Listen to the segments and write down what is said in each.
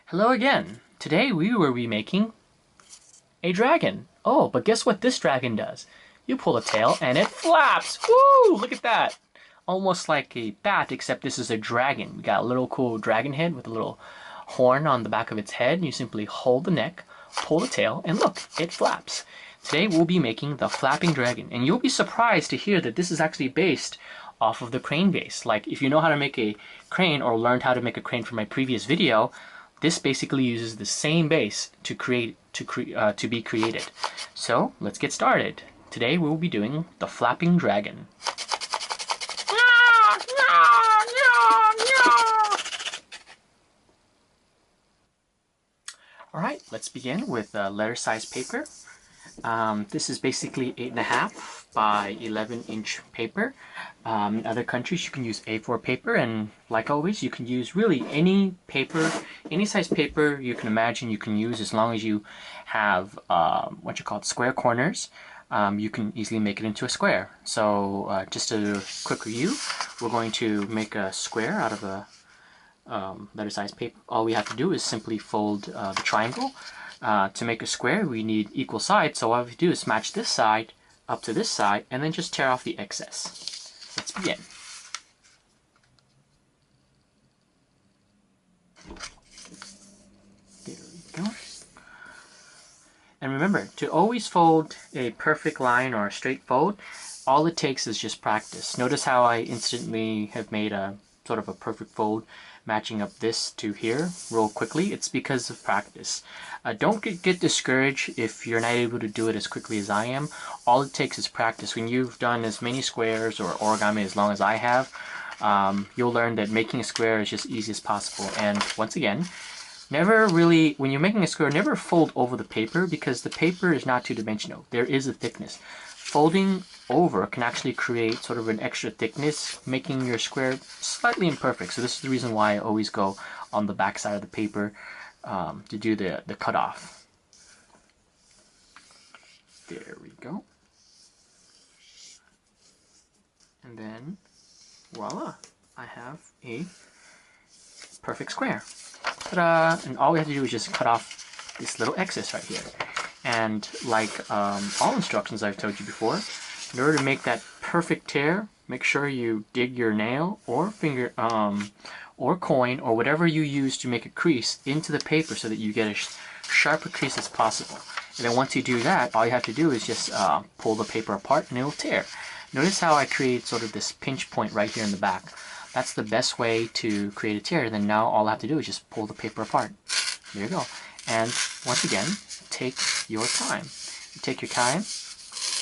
Hello again. Today we will be making a dragon. Oh, but guess what this dragon does? You pull the tail and it flaps. Woo! Look at that. Almost like a bat, except this is a dragon. We got a little cool dragon head with a little horn on the back of its head. You simply hold the neck, pull the tail, and look, it flaps. Today we'll be making the flapping dragon, and you'll be surprised to hear that this is actually based off of the crane base. Like if you know how to make a crane or learned how to make a crane from my previous video, this basically uses the same base to be created. So let's get started. Today we will be doing the flapping dragon. Alright, let's begin with letter size paper. This is basically 8.5 by 11-inch paper. In other countries you can use A4 paper, and like always you can use really any paper, any size paper you can imagine you can use, as long as you have square corners. You can easily make it into a square. So just a quick review, we're going to make a square out of a letter size paper. All we have to do is simply fold the triangle. To make a square we need equal sides, so all we have to do is match this side up to this side and then just tear off the excess. Let's begin. There we go. And remember to always fold a perfect line or a straight fold. All it takes is just practice. Notice how I instantly have made a sort of a perfect fold, matching up this to here real quickly. It's because of practice. Don't get discouraged if you're not able to do it as quickly as I am. All it takes is practice. When you've done as many squares or origami as long as I have, you'll learn that making a square is just easy as possible. And once again, when you're making a square, never fold over the paper, because the paper is not two-dimensional. There is a thickness. Folding over can actually create sort of an extra thickness, making your square slightly imperfect. So this is the reason why I always go on the back side of the paper to do the cutoff. There we go. And then voila, I have a perfect square. Ta-da! And all we have to do is just cut off this little excess right here. And like all instructions I've told you before, in order to make that perfect tear, make sure you dig your nail or finger or coin or whatever you use to make a crease into the paper so that you get as sharp a crease as possible. And then once you do that, all you have to do is just pull the paper apart and it'll tear. Notice how I create sort of this pinch point right here in the back. That's the best way to create a tear. And then now all I have to do is just pull the paper apart. There you go. And once again, take your time. You take your time,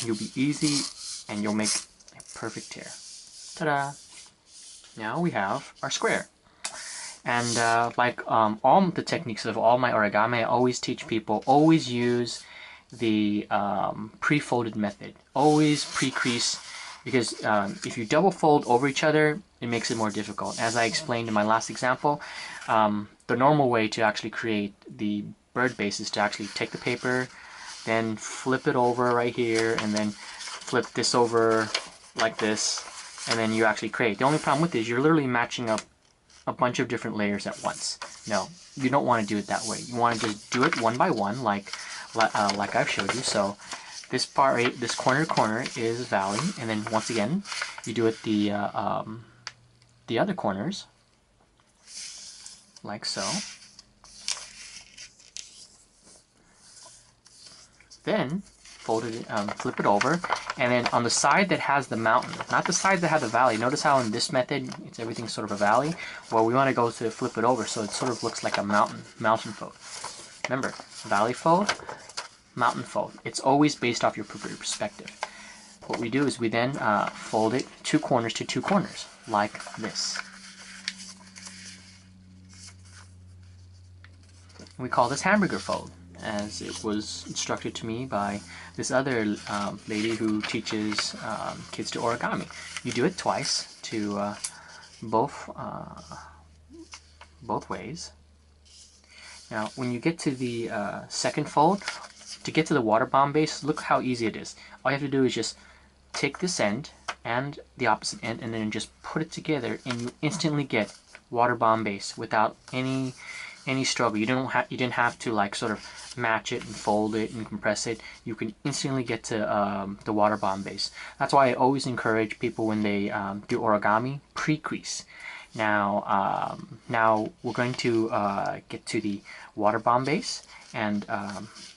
you'll be easy, and you'll make a perfect tear. Ta-da! Now we have our square. And like all the techniques of all my origami, I always teach people, always use the pre-folded method. Always pre-crease, because if you double fold over each other, it makes it more difficult. As I explained in my last example, the normal way to actually create the bird base is to actually take the paper, then flip it over right here, and then flip this over like this, and then you actually create. The only problem with it is you're literally matching up a bunch of different layers at once. No, you don't want to do it that way. You want to just do it one by one, like I've showed you. So this part right, this corner to corner is valley, and then once again you do it the other corners like so. Then fold it, flip it over, and then on the side that has the mountain, not the side that has the valley. Notice how in this method it's everything's sort of a valley. Well, we want to go to flip it over so it sort of looks like a mountain fold. Remember, valley fold, mountain fold. It's always based off your perspective. What we do is we then fold it two corners to two corners like this. We call this hamburger fold, as it was instructed to me by this other lady who teaches kids to origami. You do it twice to both ways. Now when you get to the second fold, to get to the Waterbomb base, look how easy it is. All you have to do is just take this end and the opposite end and then just put it together, and you instantly get Waterbomb base without any any struggle. You didn't have to like sort of match it and fold it and compress it. You can instantly get to the Waterbomb base. That's why I always encourage people when they do origami, pre-crease. Now, now we're going to get to the Waterbomb base, and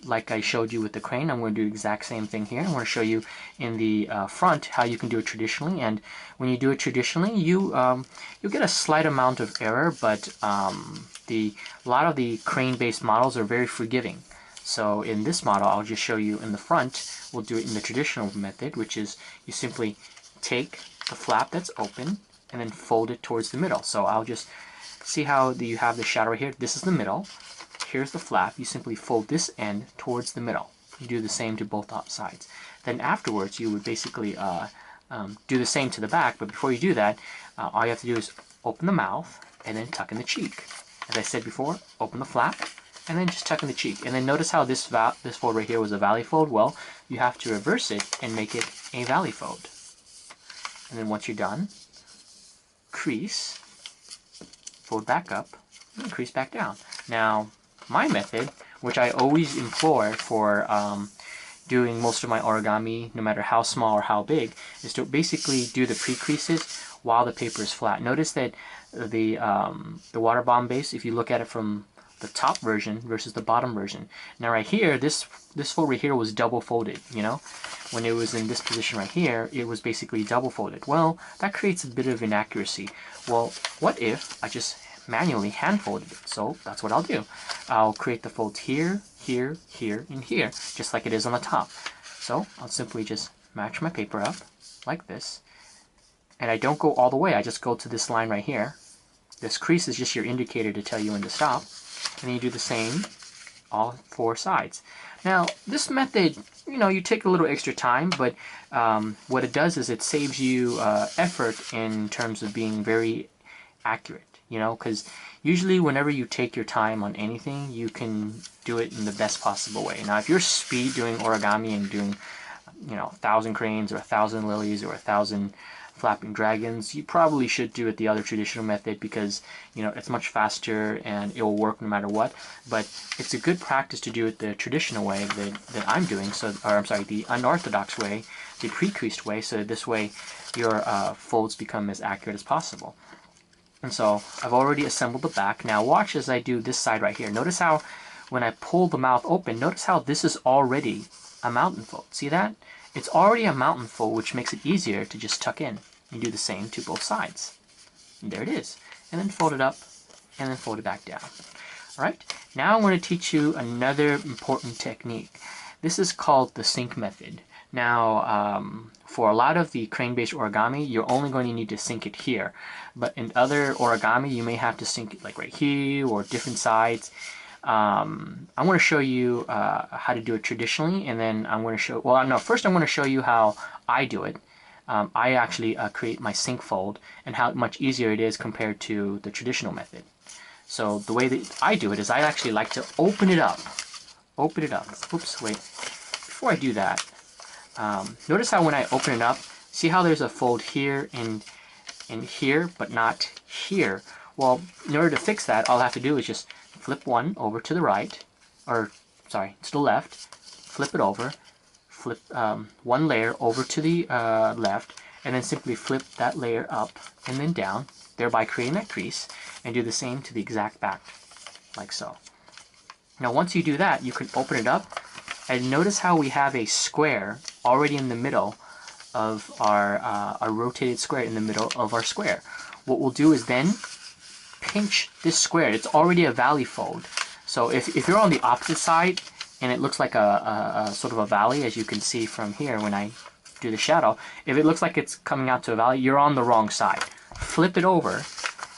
like I showed you with the crane, I'm going to do the exact same thing here. I'm going to show you in the front how you can do it traditionally. And when you do it traditionally, you'll get a slight amount of error, but a lot of the crane-based models are very forgiving. So in this model, I'll just show you in the front. We'll do it in the traditional method, which is you simply take the flap that's open and then fold it towards the middle. So I'll just see how you have the shadow right here. This is the middle. Here's the flap. You simply fold this end towards the middle. You do the same to both sides. Then afterwards, you would basically do the same to the back, but before you do that, all you have to do is open the mouth and then tuck in the cheek. As I said before, open the flap and then just tuck in the cheek. And then notice how this fold right here was a valley fold. Well, you have to reverse it and make it a valley fold. And then once you're done, crease, fold back up, and crease back down. Now, my method, which I always employ for doing most of my origami, no matter how small or how big, is to basically do the pre-creases while the paper is flat. Notice that the Waterbomb base, if you look at it from the top version versus the bottom version. Now right here, this fold right here was double folded, you know? When it was in this position right here, it was basically double folded. Well, that creates a bit of inaccuracy. Well, what if I just manually hand folded it? So that's what I'll do. I'll create the folds here, here, here, and here, just like it is on the top. So I'll simply just match my paper up like this. And I don't go all the way, I just go to this line right here. This crease is just your indicator to tell you when to stop. And then you do the same all four sides. Now, this method, you know, you take a little extra time, but what it does is it saves you effort in terms of being very accurate, you know, because usually whenever you take your time on anything, you can do it in the best possible way. Now, if you're speed doing origami and doing, you know, 1,000 cranes or 1,000 lilies or 1,000 flapping dragons, you probably should do it the other traditional method because, you know, it's much faster and it will work no matter what. But it's a good practice to do it the traditional way that I'm doing, so, or I'm sorry, the unorthodox way, the pre-creased way, so this way your folds become as accurate as possible. And so I've already assembled the back. Now watch as I do this side right here. Notice how when I pull the mouth open, notice how this is already a mountain fold. See that? It's already a mountain fold, which makes it easier to just tuck in. You do the same to both sides. And there it is. And then fold it up, and then fold it back down. Alright, now I'm going to teach you another important technique. This is called the sink method. Now, for a lot of the crane-based origami, you're only going to need to sink it here. But in other origami, you may have to sink it like right here, or different sides. I'm going to show you how to do it traditionally, and then I'm going to show, well, no, first I'm going to show you how I do it. I actually create my sink fold and how much easier it is compared to the traditional method. So the way that I do it is I actually like to open it up. Open it up. Oops, wait. Before I do that, notice how when I open it up, see how there's a fold here and here, but not here. Well, in order to fix that, all I have to do is just flip one over to the right, or sorry, to the left, flip it over, flip one layer over to the left, and then simply flip that layer up and then down, thereby creating that crease, and do the same to the exact back, like so. Now once you do that, you can open it up, and notice how we have a square already in the middle of our rotated square in the middle of our square. What we'll do is then pinch this square. It's already a valley fold. So if you're on the opposite side, and it looks like a sort of a valley, as you can see from here when I do the shadow. If it looks like it's coming out to a valley, you're on the wrong side. Flip it over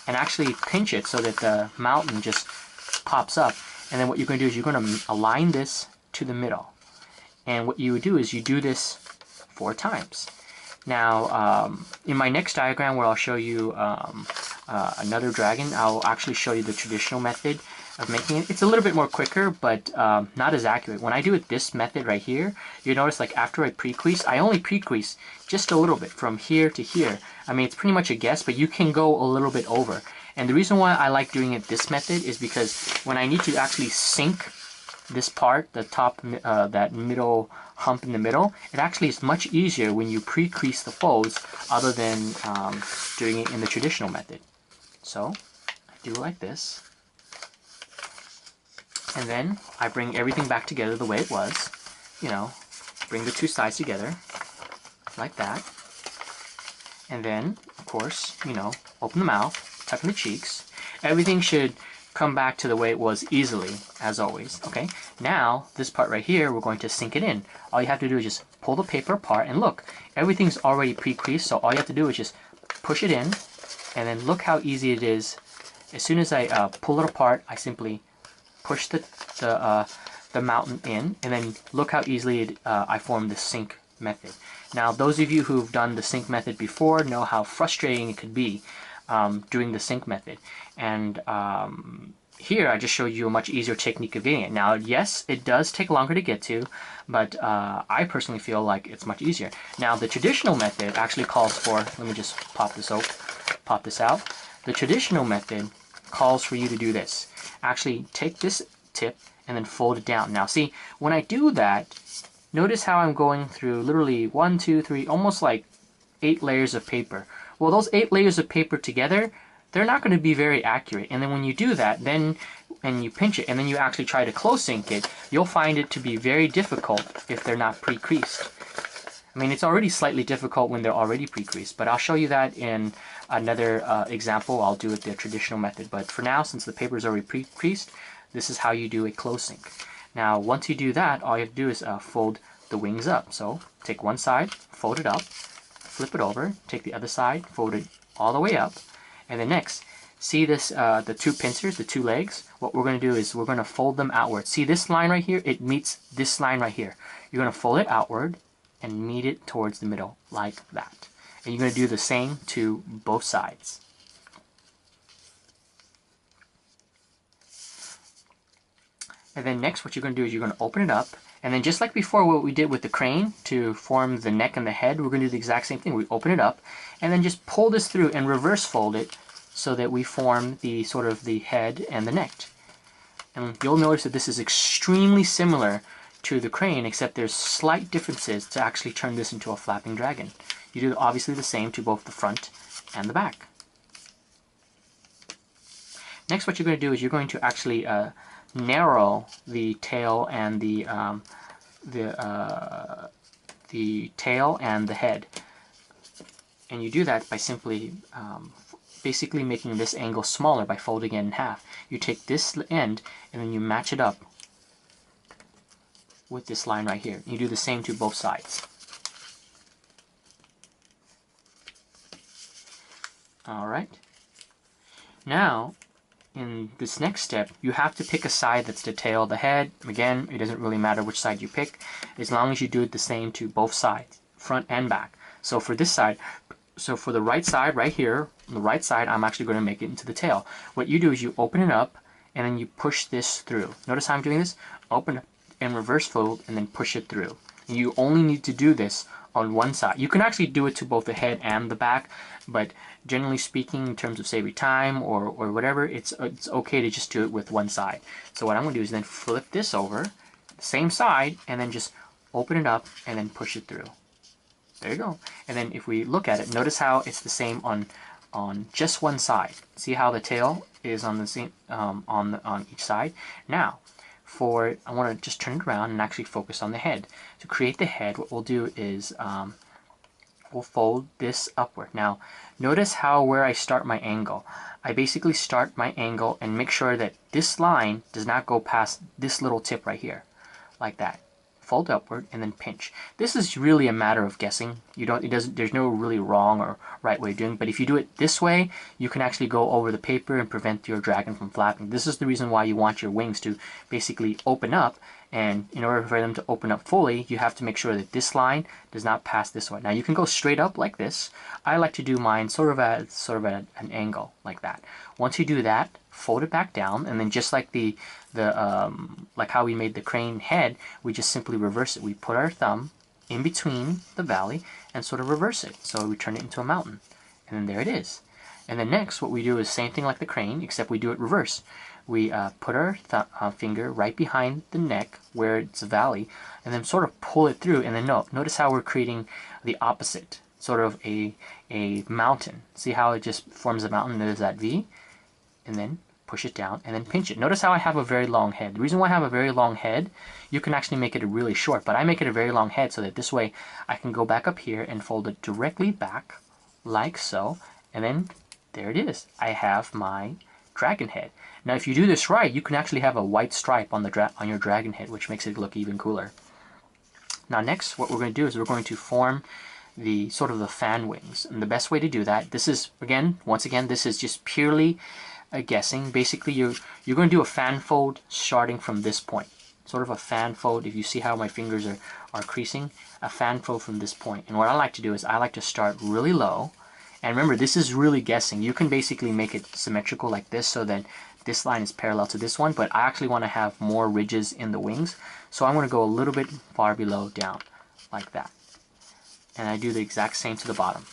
and actually pinch it so that the mountain just pops up. And then what you're going to do is you're going to align this to the middle. And what you would do is you do this 4 times. Now, in my next diagram where I'll show you another dragon, I'll actually show you the traditional method of making it. It's a little bit more quicker, but not as accurate. When I do it this method right here, you notice like after I pre-crease, I only pre-crease just a little bit from here to here. I mean, it's pretty much a guess, but you can go a little bit over. And the reason why I like doing it this method is because when I need to actually sink this part, the top, that middle hump in the middle, it actually is much easier when you pre-crease the folds other than doing it in the traditional method. So I do like this. And then I bring everything back together the way it was. You know, bring the two sides together like that. And then, of course, you know, open the mouth, tuck in the cheeks. Everything should come back to the way it was easily, as always. Okay, now this part right here, we're going to sink it in. All you have to do is just pull the paper apart, and look, everything's already pre-creased, so all you have to do is just push it in, and then look how easy it is. As soon as I pull it apart, I simply push the mountain in, and then look how easily I formed the sink method. Now, those of you who've done the sink method before know how frustrating it could be doing the sink method. And here I just showed you a much easier technique of getting it. Now, yes, it does take longer to get to, but I personally feel like it's much easier. Now, the traditional method actually calls for, let me just pop this out. The traditional method calls for you to do this. Actually, take this tip and then fold it down. Now, see, when I do that, notice how I'm going through literally 1, 2, 3, almost like 8 layers of paper. Well, those 8 layers of paper together, they're not going to be very accurate. And then when you do that, and you pinch it, and then you actually try to close sink it, you'll find it to be very difficult if they're not pre-creased. I mean, it's already slightly difficult when they're already pre-creased, but I'll show you that in another example. I'll do it the traditional method. But for now, since the paper is already pre-creased, this is how you do a close sink. Now, once you do that, all you have to do is fold the wings up. So take one side, fold it up, flip it over, take the other side, fold it all the way up, and then next, see this, the two pincers, the two legs? What we're going to do is we're going to fold them outward. See this line right here? It meets this line right here. You're going to fold it outward and meet it towards the middle, like that. And you're going to do the same to both sides. And then next, what you're going to do is you're going to open it up, and then just like before what we did with the crane to form the neck and the head, we're going to do the exact same thing. We open it up, and then just pull this through and reverse fold it so that we form the sort of the head and the neck. And you'll notice that this is extremely similar to the crane, except there's slight differences to actually turn this into a flapping dragon. You do obviously the same to both the front and the back. Next, what you're going to do is you're going to actually narrow the tail and the tail and the head, and you do that by simply basically making this angle smaller by folding it in half. You take this end and then you match it up with this line right here. You do the same to both sides. Alright. Now, in this next step, you have to pick a side that's the tail, the head. Again, it doesn't really matter which side you pick, as long as you do it the same to both sides, front and back. So for this side, so for the right side right here, on the right side, I'm actually going to make it into the tail. What you do is you open it up, and then you push this through. Notice how I'm doing this? Open and reverse fold, and then push it through. And you only need to do this on one side. You can actually do it to both the head and the back, but generally speaking, in terms of saving time or whatever, it's okay to just do it with one side. So what I'm going to do is then flip this over, same side, and then just open it up and then push it through. There you go. And then if we look at it, notice how it's the same on just one side. See how the tail is on the same on each side. Now, I want to just turn it around and actually focus on the head. To create the head, what we'll do is we'll fold this upward. Now, notice how where I start my angle. I basically start my angle and make sure that this line does not go past this little tip right here, like that. Fold upward and then pinch. This is really a matter of guessing. There's no really wrong or right way of doing it, but if you do it this way, you can actually go over the paper and prevent your dragon from flapping. This is the reason why you want your wings to basically open up, and in order for them to open up fully, you have to make sure that this line does not pass this one. Now you can go straight up like this. I like to do mine sort of at an angle like that. Once you do that, fold it back down, and then just like like how we made the crane head, we just simply reverse it. We put our thumb in between the valley and sort of reverse it. So we turn it into a mountain. And then there it is. And then next, what we do is same thing like the crane, except we do it reverse. We put our finger right behind the neck where it's a valley, and then sort of pull it through. And then notice how we're creating the opposite, sort of a mountain. See how it just forms a mountain? There's that V, and then push it down, and then pinch it. Notice how I have a very long head. The reason why I have a very long head, you can actually make it a really short, but I make it a very long head so that this way I can go back up here and fold it directly back, like so, and then there it is. I have my dragon head. Now if you do this right, you can actually have a white stripe on your dragon head, which makes it look even cooler. Now next, what we're going to do is we're going to form the sort of the fan wings. And the best way to do that, this is, once again, this is just purely guessing. Basically, you're going to do a fan fold starting from this point. Sort of a fan fold, if you see how my fingers are creasing, a fan fold from this point. And what I like to do is I like to start really low. And remember, this is really guessing. You can basically make it symmetrical like this so that this line is parallel to this one, but I actually want to have more ridges in the wings. So I'm going to go a little bit far below down, like that. And I do the exact same to the bottom.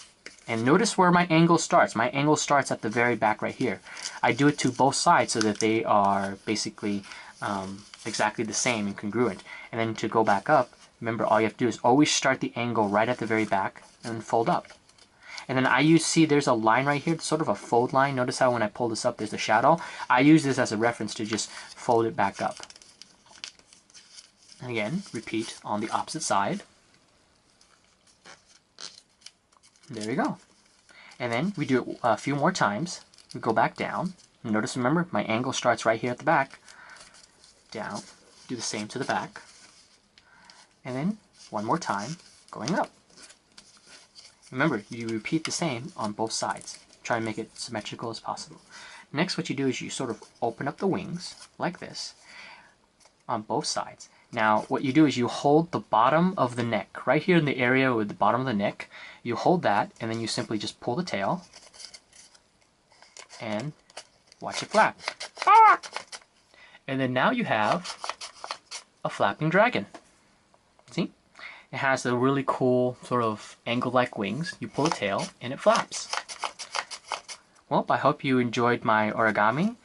And notice where my angle starts. My angle starts at the very back right here. I do it to both sides so that they are basically exactly the same and congruent. And then to go back up, remember all you have to do is always start the angle right at the very back and fold up. And then I see there's a line right here, sort of a fold line. Notice how when I pull this up, there's a shadow. I use this as a reference to just fold it back up. And again, repeat on the opposite side. There we go. And then we do it a few more times. We go back down. Notice, remember, my angle starts right here at the back. Down. Do the same to the back. And then one more time, going up. Remember, you repeat the same on both sides. Try and make it symmetrical as possible. Next, what you do is you sort of open up the wings like this on both sides. Now, what you do is you hold the bottom of the neck, right here in the area with the bottom of the neck. You hold that, and then you simply just pull the tail, and watch it flap. And then now you have a flapping dragon. See? It has a really cool sort of angle-like wings. You pull the tail, and it flaps. Well, I hope you enjoyed my origami,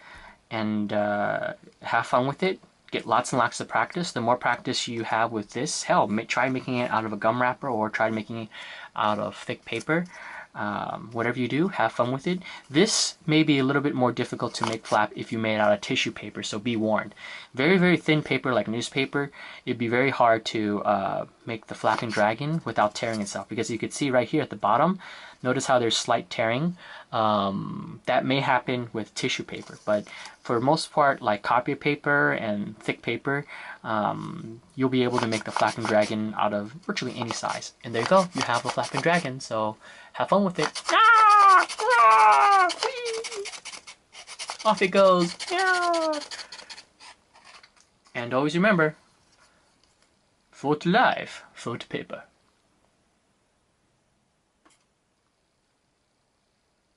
and have fun with it. Get lots and lots of practice. The more practice you have with this, hell, try making it out of a gum wrapper or try making it out of thick paper. Whatever you do, have fun with it. This may be a little bit more difficult to make flap if you made it out of tissue paper, so be warned. Very, very thin paper like newspaper, it'd be very hard to make the flapping dragon without tearing itself, because you could see right here at the bottom, notice how there's slight tearing. That may happen with tissue paper, but for the most part, like copy paper and thick paper, you'll be able to make the flapping dragon out of virtually any size. And there you go, you have a flapping dragon, so have fun with it. Off it goes. And always remember, fold to life, fold to paper.